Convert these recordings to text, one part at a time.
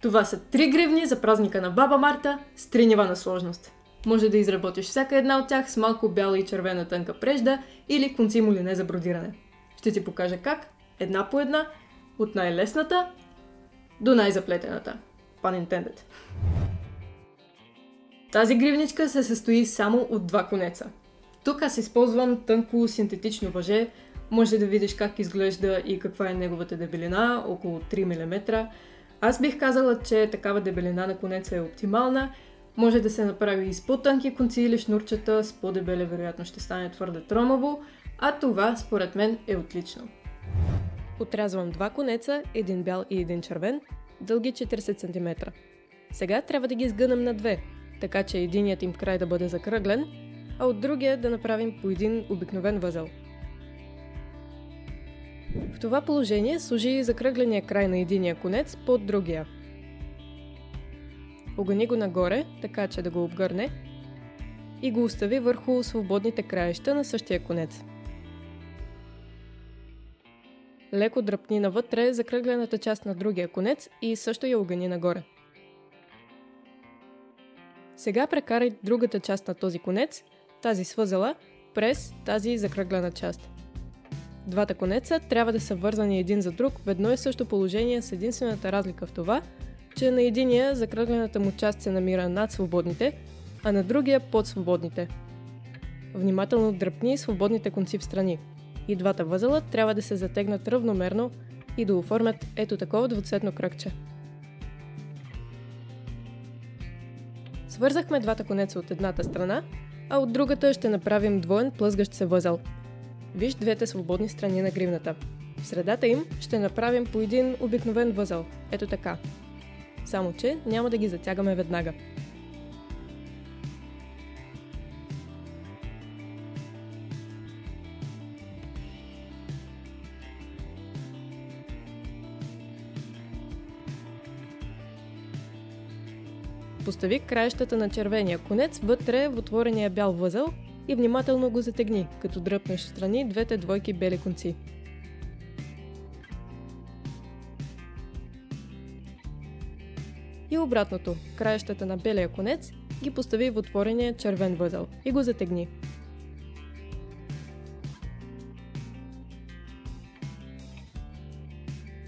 Това са 3 гривни за празника на Баба Марта с 3 нива на сложност. Може да изработиш всяка една от тях с малко бяла и червена тънка прежда или конци молине за бродиране. Ще ти покажа как, една по една, от най-лесната до най-заплетената. Pun intended. Тази гривничка се състои само от 2 конеца. Тук аз използвам тънко синтетично въже. Може да видиш как изглежда и каква е неговата дебелина, около 3 мм. Аз бих казала, че такава дебелина на конеца е оптимална. Може да се направи и с по-тънки конци или шнурчета, с по-дебеле вероятно ще стане твърде тромаво, а това според мен е отлично. Отрязвам 2 конеца, един бял и един червен, дълги 40 см. Сега трябва да ги сгънем на 2, така че единият им край да бъде закръглен, а от другия да направим по един обикновен възел. В това положение сложи закръгления край на единия конец под другия. Огъни го нагоре, така че да го обгърне, и го остави върху свободните краища на същия конец. Леко дръпни навътре закръглената част на другия конец и също я огъни нагоре. Сега прекарай другата част на този конец, тази с възела, през тази закръглена част. Двата конеца трябва да са вързани един за друг в едно и също положение, с единствената разлика в това, че на единия закръглената му част се намира над свободните, а на другия под свободните. Внимателно дръпни свободните конци в страни. И двата възела трябва да се затегнат равномерно и да оформят ето такова двуцветно кръгче. Свързахме двата конеца от едната страна, а от другата ще направим двоен плъзгащ се възел. Виж двете свободни страни на гривната. В средата им ще направим по един обикновен възел, ето така. Само че няма да ги затягаме веднага. Постави краищата на червения конец вътре в отворения бял възел и внимателно го затегни, като дръпнеш страни двете двойки бели конци. И обратното, краищата на белия конец ги постави в отворения червен възел и го затегни.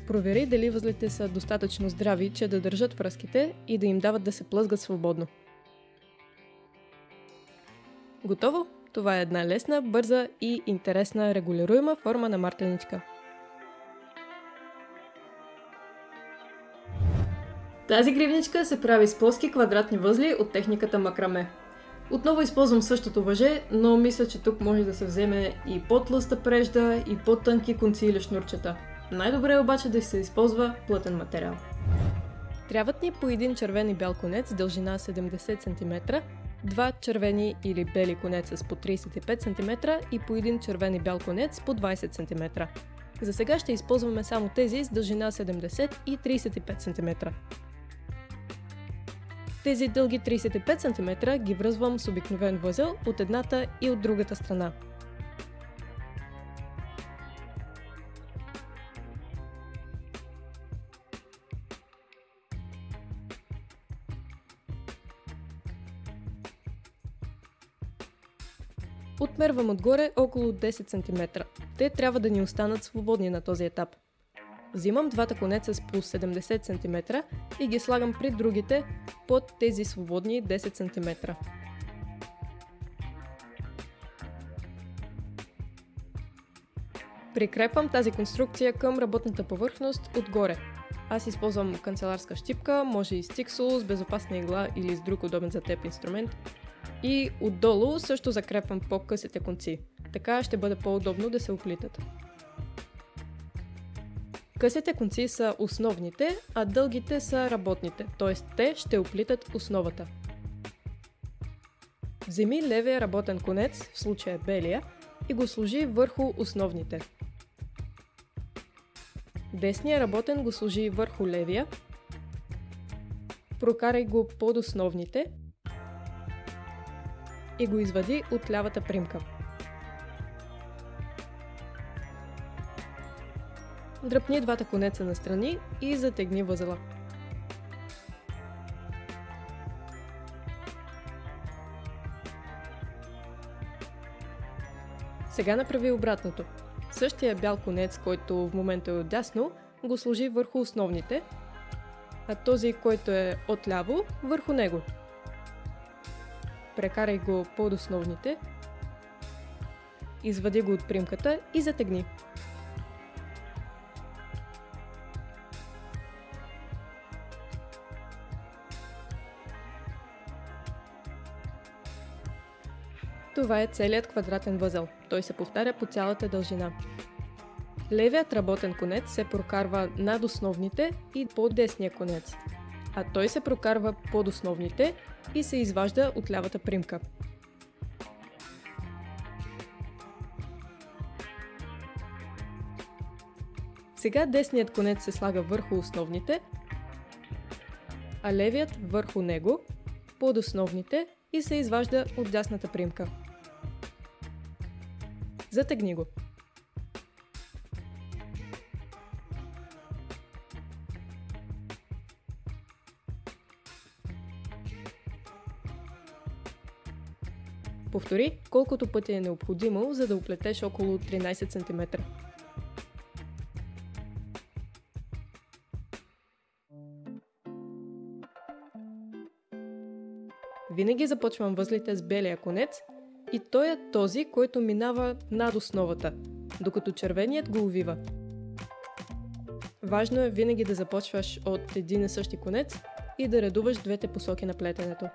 Провери дали възлите са достатъчно здрави, че да държат връзките и да им дават да се плъзгат свободно. Готово? Това е една лесна, бърза и интересна регулируема форма на мартеничка. Тази гривничка се прави с плоски квадратни възли от техниката макраме. Отново използвам същото въже, но мисля, че тук може да се вземе и по-тлъста прежда, и по-тънки конци или шнурчета. Най-добре е обаче да се използва плътен материал. Трябват ни по един червен и бял конец с дължина 70 см, два червени или бели конеца с по 35 см и по един червен и бял конец по 20 см. За сега ще използваме само тези с дължина 70 и 35 см. Тези дълги 35 см ги връзвам с обикновен възел от едната и от другата страна. Отмервам отгоре около 10 см. Те трябва да ни останат свободни на този етап. Взимам двата конеца с по 70 см и ги слагам при другите под тези свободни 10 см. Прикрепвам тази конструкция към работната повърхност отгоре. Аз използвам канцеларска щипка, може и стиксол с безопасна игла или с друг удобен за теб инструмент. И отдолу също закрепвам по-късите конци. Така ще бъде по-удобно да се оплитат. Късите конци са основните, а дългите са работните, т.е. те ще оплитат основата. Вземи левия работен конец, в случая белия, и го сложи върху основните. Десния работен го сложи върху левия. Прокарай го под основните и го извади от лявата примка. Дръпни двата конеца настрани и затегни възела. Сега направи обратното. Същия бял конец, който в момента е отдясно, го сложи върху основните, а този, който е отляво, върху него. Прекарай го под основните, извади го от примката и затегни. Това е целият квадратен възел. Той се повтаря по цялата дължина. Левият работен конец се прокарва над основните и под десния конец, а той се прокарва под основните и се изважда от лявата примка. Сега десният конец се слага върху основните, а левият върху него, под основните и се изважда от дясната примка. Затегни го. Повтори колкото пъти е необходимо, за да оплетеш около 13 см. Винаги започвам възлите с белия конец и той е този, който минава над основата, докато червеният го увива. Важно е винаги да започваш от един и същи конец и да редуваш двете посоки на плетенето.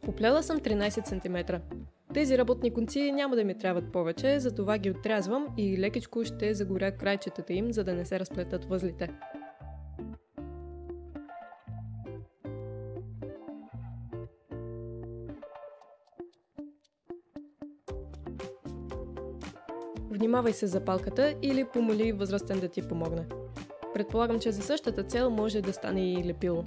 Оплела съм 13 см. Тези работни конци няма да ми трябват повече, затова ги отрязвам и лекичко ще загоря крайчетата им, за да не се разплетат възлите. Внимавай се за палката или помоли възрастен да ти помогне. Предполагам, че за същата цел може да стане и лепило.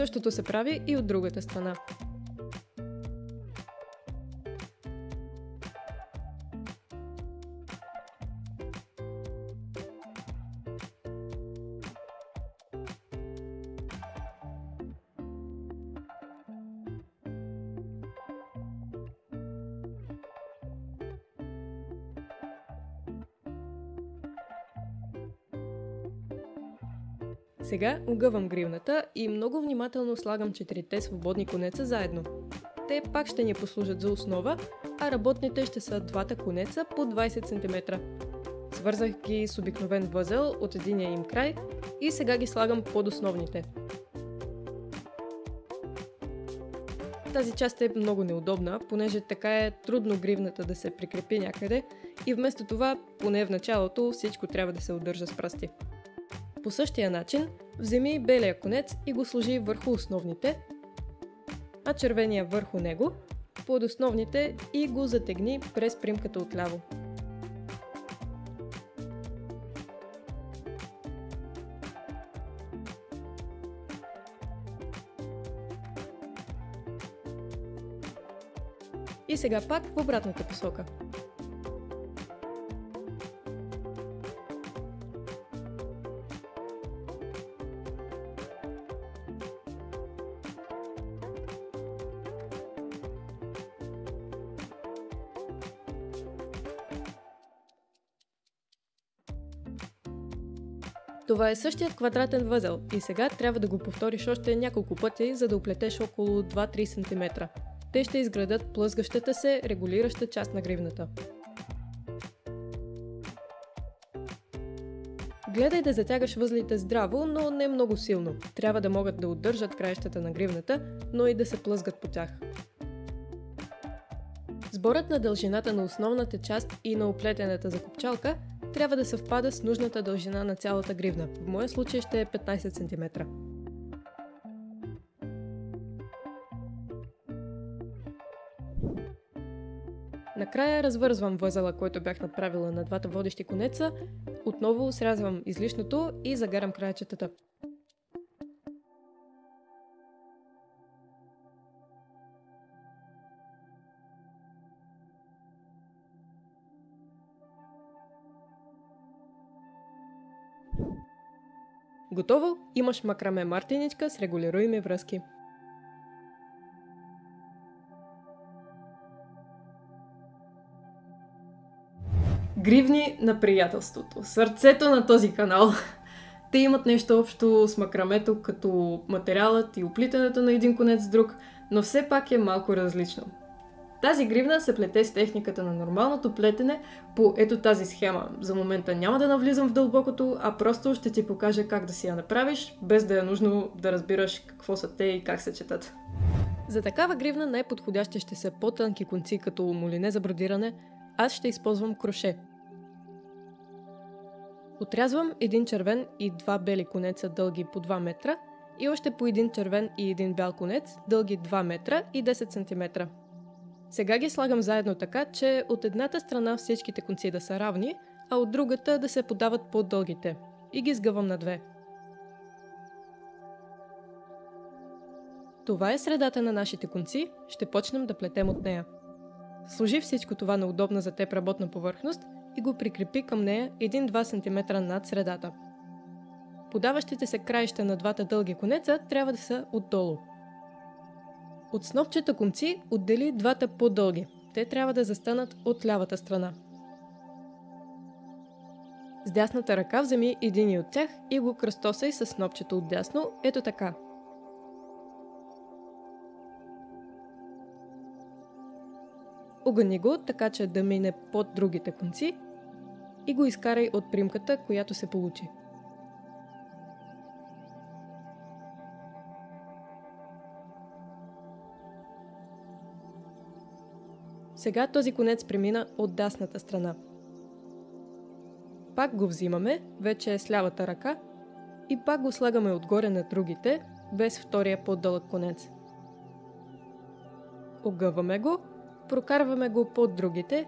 Същото се прави и от другата страна. Сега огъвам гривната и много внимателно слагам 4-те свободни конеца заедно. Те пак ще ни послужат за основа, а работните ще са двата конеца по 20 см. Свързах ги с обикновен възел от единия им край и сега ги слагам под основните. Тази част е много неудобна, понеже така е трудно гривната да се прикрепи някъде и вместо това, поне в началото, всичко трябва да се удържа с пръсти. По същия начин, вземи белия конец и го сложи върху основните, а червения върху него, под основните и го затегни през примката отляво. И сега пак в обратната посока. Това е същият квадратен възел и сега трябва да го повториш още няколко пъти, за да оплетеш около 2-3 см. Те ще изградат плъзгащата се, регулираща част на гривната. Гледай да затягаш възлите здраво, но не много силно. Трябва да могат да удържат краищата на гривната, но и да се плъзгат по тях. Сборът на дължината на основната част и на оплетената закопчалка трябва да съвпада с нужната дължина на цялата гривна. В моя случай ще е 15 см. Накрая развързвам възела, който бях направила на двата водещи конеца, отново срязвам излишното и загарям краечетата. Готово, имаш макраме мартиничка с регулируеми връзки. Гривни на приятелството. Сърцето на този канал. Те имат нещо общо с макрамето, като материалът и оплитането на един конец с друг, но все пак е малко различно. Тази гривна се плете с техниката на нормалното плетене по ето тази схема. За момента няма да навлизам в дълбокото, а просто ще ти покажа как да си я направиш, без да е нужно да разбираш какво са те и как се четат. За такава гривна най-подходящи ще са по-тънки конци, като молине за бродиране. Аз ще използвам кроше. Отрязвам един червен и два бели конеца дълги по 2 метра и още по един червен и един бял конец дълги 2 метра и 10 см. Сега ги слагам заедно така, че от едната страна всичките конци да са равни, а от другата да се подават по-дългите. И ги сгъвам на две. Това е средата на нашите конци, ще почнем да плетем от нея. Сложи всичко това на удобна за теб работна повърхност и го прикрепи към нея 1-2 см над средата. Подаващите се краища на двата дълги конеца трябва да са отдолу. От снопчета конци отдели двата по-дълги. Те трябва да застанат от лявата страна. С дясната ръка вземи един от тях и го кръстосай с снопчето от дясно, ето така. Огъни го, така че да мине под другите конци и го изкарай от примката, която се получи. Сега този конец премина от дясната страна. Пак го взимаме, вече е с лявата ръка, и пак го слагаме отгоре на другите, без втория по-дълъг конец. Огъваме го, прокарваме го под другите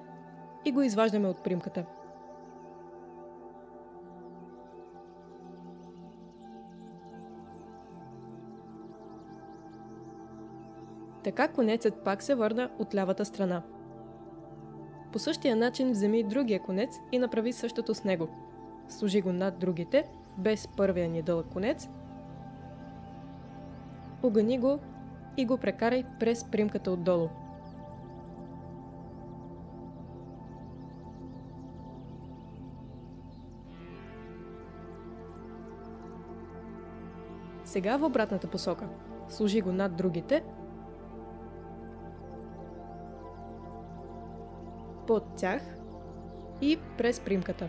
и го изваждаме от примката. Така конецът пак се върна от лявата страна. По същия начин вземи другия конец и направи същото с него. Сложи го над другите, без първия ни дълъг конец. Огъни го и го прекарай през примката отдолу. Сега в обратната посока. Сложи го над другите, под тях и през примката.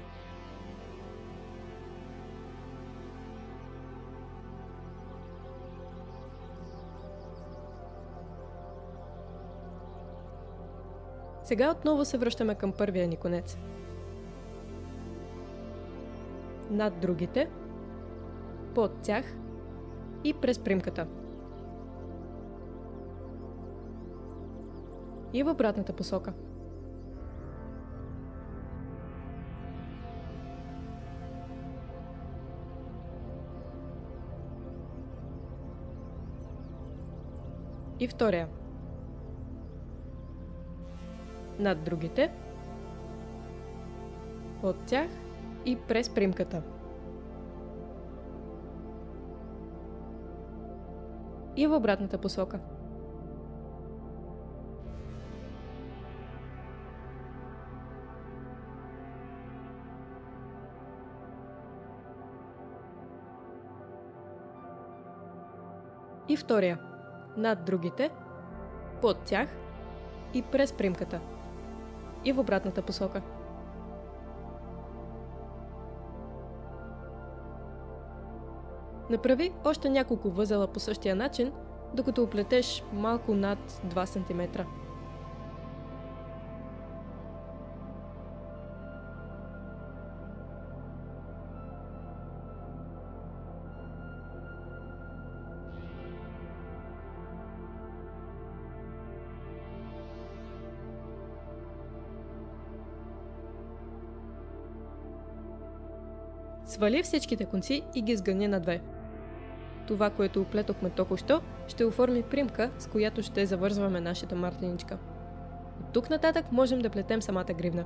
Сега отново се връщаме към първия ни конец. Над другите, под тях и през примката. И в обратната посока. И втория. Над другите, от тях и през примката. И в обратната посока. И втория. Над другите, под тях и през примката. И в обратната посока. Направи още няколко възела по същия начин, докато оплетеш малко над 2 см. Свали всичките конци и ги сгъни на две. Това, което оплетохме току-що, ще оформи примка, с която ще завързваме нашата мартеничка. От тук нататък можем да плетем самата гривна.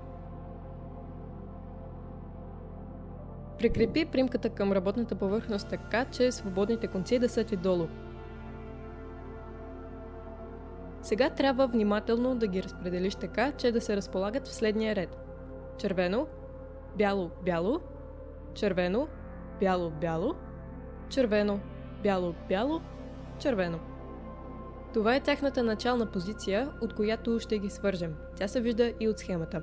Прикрепи примката към работната повърхност така, че свободните конци да са ти долу. Сега трябва внимателно да ги разпределиш така, че да се разполагат в следния ред. Червено, бяло, бяло, червено, бяло, бяло, червено, бяло, бяло, червено. Това е тяхната начална позиция, от която ще ги свържем. Тя се вижда и от схемата.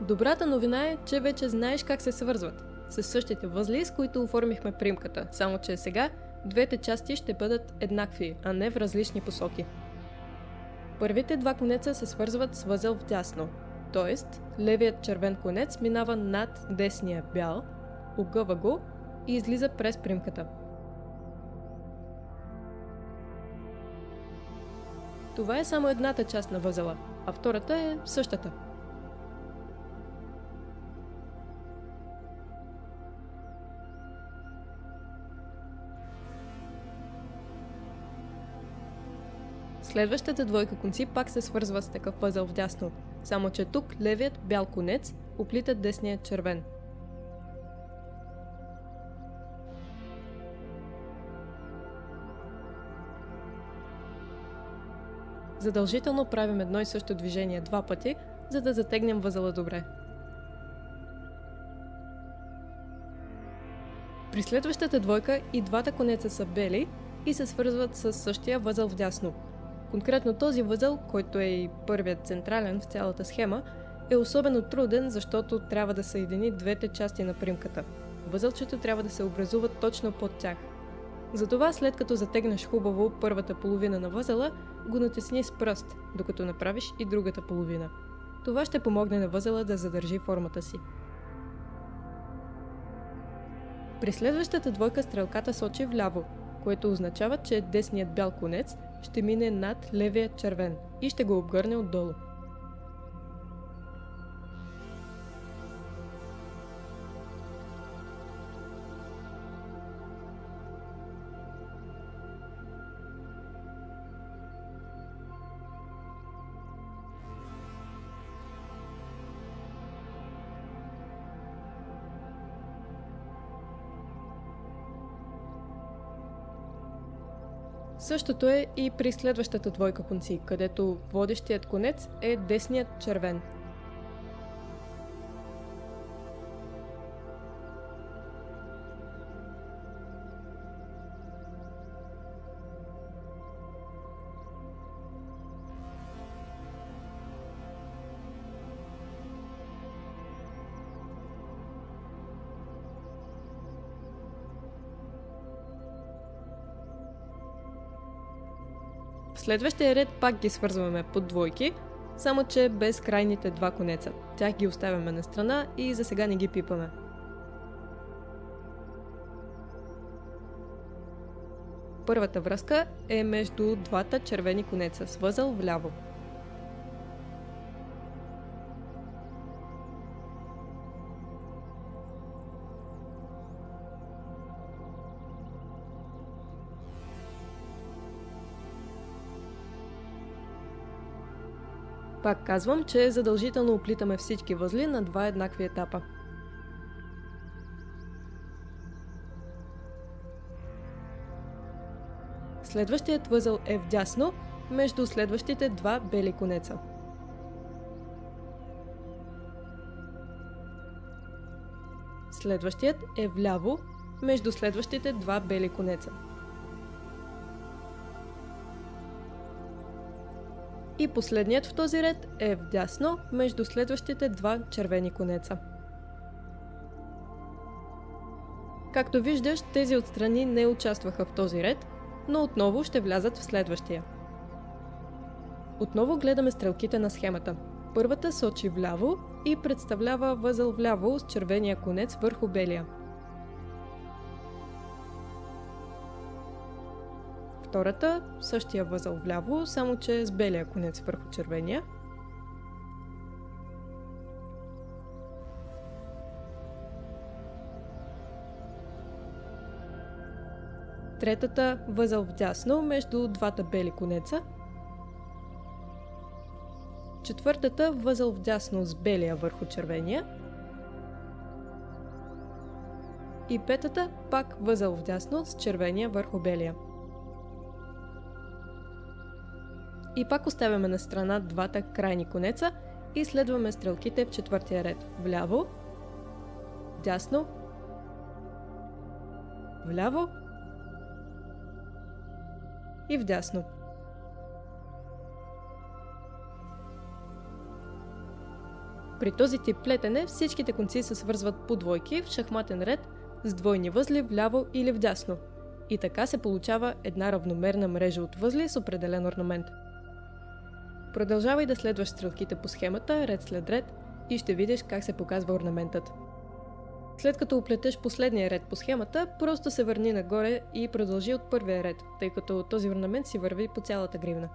Добрата новина е, че вече знаеш как се свързват. С същите възли, с които оформихме примката, само че сега двете части ще бъдат еднакви, а не в различни посоки. Първите два конеца се свързват с възел вдясно, т.е. левият червен конец минава над десния бял, огъва го и излиза през примката. Това е само едната част на възела, а втората е същата. Следващата двойка конци пак се свързва с такъв възел вдясно, само че тук левият бял конец оплита десния червен. Задължително правим едно и също движение два пъти, за да затегнем възела добре. При следващата двойка и двата конеца са бели и се свързват с същия възел вдясно. Конкретно този възел, който е и първият централен в цялата схема, е особено труден, защото трябва да съедини двете части на примката. Възелчето трябва да се образува точно под тях. Затова след като затегнеш хубаво първата половина на възела, го натисни с пръст, докато направиш и другата половина. Това ще помогне на възела да задържи формата си. При следващата двойка стрелката сочи вляво, което означава, че десният бял конец ще мине над левия червен и ще го обгърне отдолу. Същото е и при следващата двойка конци, където водещият конец е десният червен. В следващия ред пак ги свързваме под двойки, само че без крайните два конеца. Тях ги оставяме на страна и за сега не ги пипаме. Първата връзка е между двата червени конеца с възел вляво. Пак казвам, че задължително оплитаме всички възли на два еднакви етапа. Следващият възел е вдясно, между следващите два бели конеца. Следващият е вляво, между следващите два бели конеца. И последният в този ред е вдясно, между следващите два червени конеца. Както виждаш, тези отстрани не участваха в този ред, но отново ще влязат в следващия. Отново гледаме стрелките на схемата. Първата сочи вляво и представлява възел вляво с червения конец върху белия. втората, същия възел вляво, само че с белия конец върху червения. Третата възел вдясно между двата бели конеца. Четвъртата възел вдясно с белия върху червения. И петата пак възел вдясно с червения върху белия. И пак оставяме на страна двата крайни конеца и следваме стрелките в четвъртия ред. Вляво, вдясно, вляво и вдясно. При този тип плетене всичките конци се свързват по двойки в шахматен ред с двойни възли вляво или вдясно. И така се получава една равномерна мрежа от възли с определен орнамент. Продължавай да следваш стрелките по схемата ред след ред и ще видиш как се показва орнаментът. След като оплетеш последния ред по схемата, просто се върни нагоре и продължи от първия ред, тъй като този орнамент си върви по цялата гривна.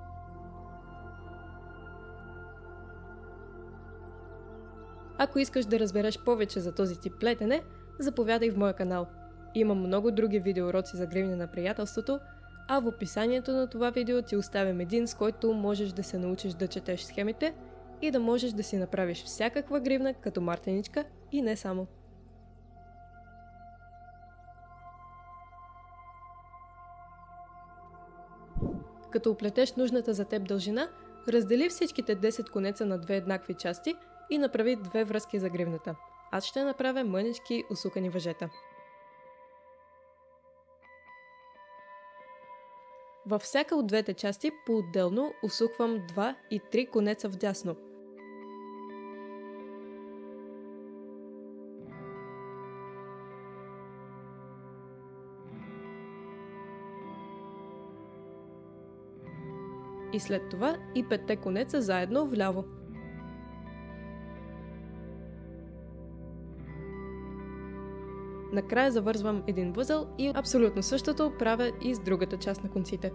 Ако искаш да разбереш повече за този тип плетене, заповядай в моя канал. Има много други видеоуроци за гривни на приятелството, а в описанието на това видео ти оставям един, с който можеш да се научиш да четеш схемите и да можеш да си направиш всякаква гривна като мартеничка и не само. Като оплетеш нужната за теб дължина, раздели всичките 10 конеца на две еднакви части и направи две връзки за гривната. Аз ще направя мънички усукани въжета. Във всяка от двете части по-отделно усуквам 2 и 3 конеца вдясно. И след това и 5 конеца заедно вляво. Накрая завързвам един възел и абсолютно същото правя и с другата част на конците.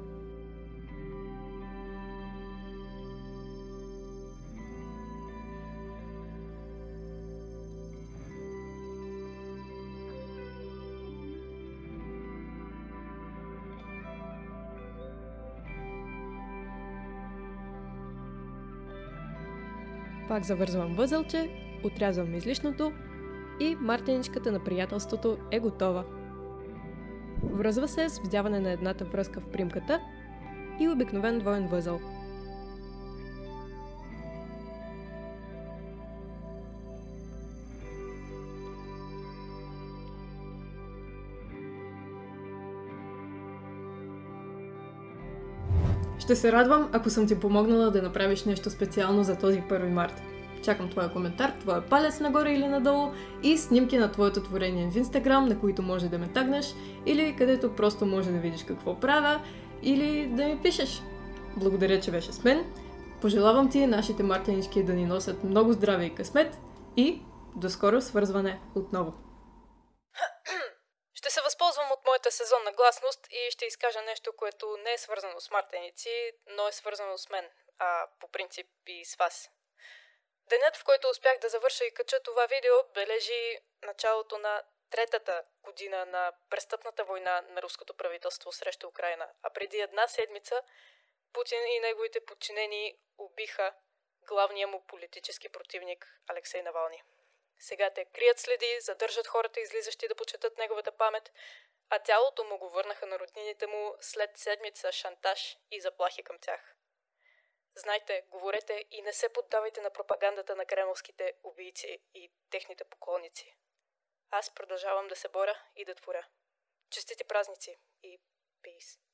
Пак завързвам възелче, отрязвам излишното и мартеничката на приятелството е готова. Връзва се с вдяване на едната връзка в примката и обикновен двоен възел. Ще се радвам, ако съм ти помогнала да направиш нещо специално за този 1 март. Чакам твоя коментар, твоя палец нагоре или надолу и снимки на твоето творение в Instagram, на които може да ме тагнеш или където просто може да видиш какво правя или да ми пишеш. Благодаря, че беше с мен. Пожелавам ти нашите мартенички да ни носят много здраве и късмет и до скоро свързване отново. Ще се възползвам от моята сезонна гласност и ще изкажа нещо, което не е свързано с мартеници, но е свързано с мен, а по принцип и с вас. Денят, в който успях да завърша и кача това видео, бележи началото на третата година на престъпната война на руското правителство срещу Украйна. А преди една седмица Путин и неговите подчинени убиха главния му политически противник Алексей Навални. Сега те крият следи, задържат хората, излизащи да почетат неговата памет, а тялото му го върнаха на роднините му след седмица шантаж и заплахи към тях. Знайте, говорете и не се поддавайте на пропагандата на кремлските убийци и техните поклонници. Аз продължавам да се боря и да творя. Честити празници и peace!